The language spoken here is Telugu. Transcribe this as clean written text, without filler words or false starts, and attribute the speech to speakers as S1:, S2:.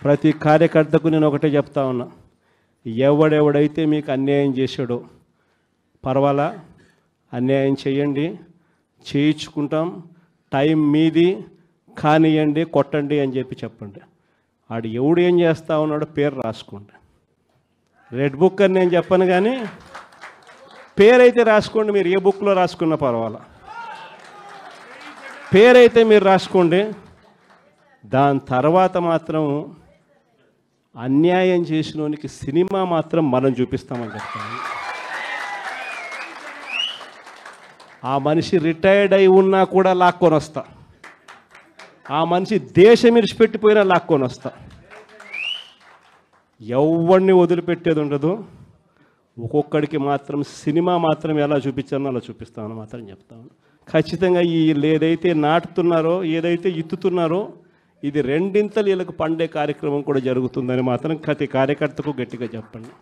S1: ప్రతి కార్యకర్తకు నేను ఒకటే చెప్తా ఉన్నా, ఎవడెవడైతే మీకు అన్యాయం చేశాడో పర్వాలా, అన్యాయం చేయండి, చేయించుకుంటాం, టైం మీది, కానియండి, కొట్టండి అని చెప్పండి. ఆడు ఎవడు ఏం చేస్తా ఉన్నాడో పేరు రాసుకోండి. రెడ్ బుక్ అని నేను చెప్పను, కానీ పేరైతే రాసుకోండి. మీరు ఏ బుక్లో రాసుకున్నా పర్వాలా, పేరైతే మీరు రాసుకోండి. దాని తర్వాత మాత్రం అన్యాయం చేసినోనికి సినిమా మాత్రం మనం చూపిస్తామని చెప్తాను. ఆ మనిషి రిటైర్డ్ అయి ఉన్నా కూడా లాక్కొని వస్తా, ఆ మనిషి దేశం విడిచిపెట్టిపోయినా లాక్కొని వస్తా. ఎవరిని వదిలిపెట్టేది ఉండదు. ఒక్కొక్కడికి మాత్రం సినిమా మాత్రం ఎలా చూపించానో అలా చూపిస్తామని మాత్రం చెప్తాను. ఖచ్చితంగా వీళ్ళు ఏదైతే నాటుతున్నారో, ఏదైతే ఇత్తుతున్నారో, ఇది రెండింతలు వీళ్ళకు పండే కార్యక్రమం కూడా జరుగుతుందని మాత్రం ప్రతి కార్యకర్తకు గట్టిగా చెప్పండి.